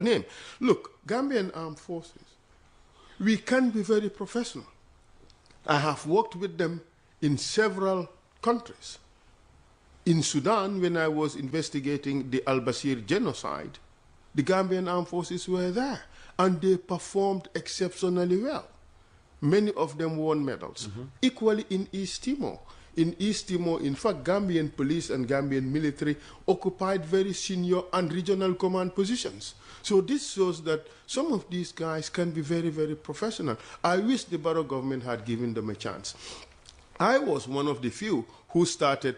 name. Look, Gambian Armed Forces, we can be very professional. I have worked with them in several countries. In Sudan, when I was investigating the al-Bashir genocide, the Gambian Armed Forces were there, and they performed exceptionally well. Many of them won medals. Equally in East Timor. In East Timor, in fact, Gambian police and Gambian military occupied very senior and regional command positions. So this shows that some of these guys can be very, very professional. I wish the Barrow government had given them a chance. I was one of the few who started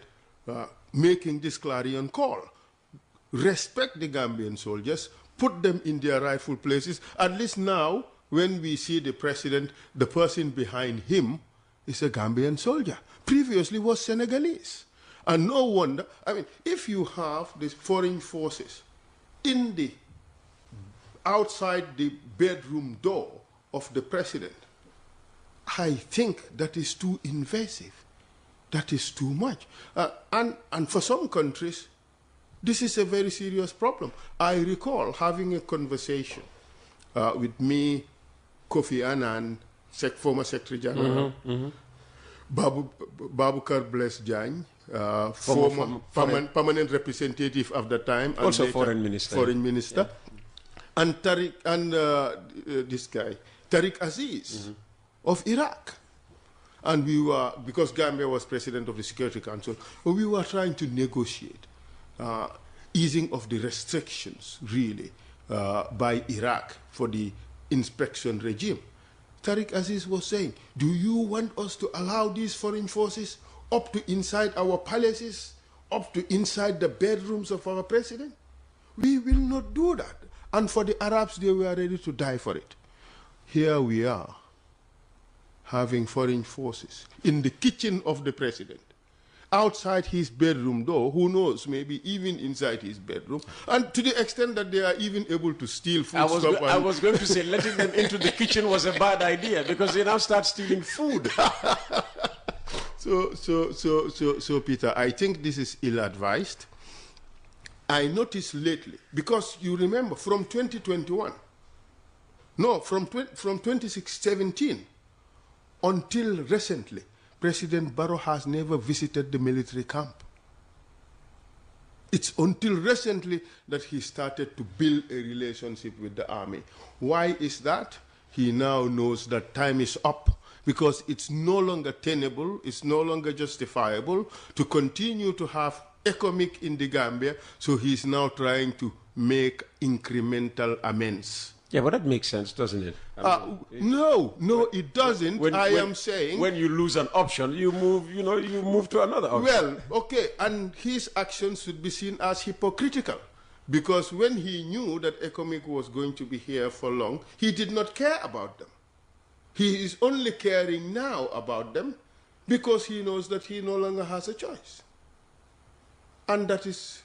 making this clarion call. Respect the Gambian soldiers, put them in their rightful places. At least now, when we see the president, the person behind him is a Gambian soldier. Previously was Senegalese. And no wonder, I mean, if you have these foreign forces in the outside the bedroom door of the president, I think that is too invasive. That is too much. And for some countries, this is a very serious problem. I recall having a conversation with me, Kofi Annan, former Secretary General, Babukar Bless Jang, former permanent representative of the time, and also foreign minister, and Tariq, and this guy, Tariq Aziz of Iraq. And we were, because Gambia was president of the Security Council, we were trying to negotiate easing of the restrictions, really, by Iraq for the inspection regime. Tariq Aziz was saying, do you want us to allow these foreign forces up to inside our palaces, up to inside the bedrooms of our president? We will not do that. And for the Arabs, they were ready to die for it. Here we are, having foreign forces in the kitchen of the president, outside his bedroom door, who knows, maybe even inside his bedroom, and to the extent that they are even able to steal food. I was going to say letting them into the kitchen was a bad idea, because they now start stealing food. So, Peter, I think this is ill-advised. I noticed lately, because you remember from 2021, no, from 2017 until recently, President Barrow has never visited the military camp. It's until recently that he started to build a relationship with the army. Why is that? He now knows that time is up, because it's no longer tenable, it's no longer justifiable to continue to have ECOMIC in the Gambia, so he's now trying to make incremental amends. Yeah, but that makes sense, doesn't it? No, it doesn't. I am saying, when you lose an option, you move to another option. Well, okay, and his actions should be seen as hypocritical, because when he knew that ECOMIC was going to be here for long, he did not care about them. He is only caring now about them because he knows that he no longer has a choice. And that is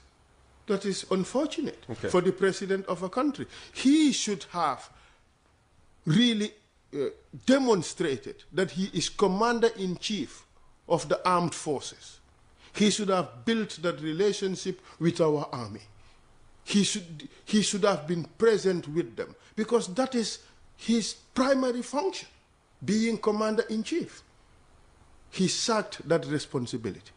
unfortunate for the president of a country. He should have really demonstrated that he is commander-in-chief of the armed forces. He should have built that relationship with our army. He should have been present with them, because that is his primary function, being commander-in-chief. He sacked that responsibility.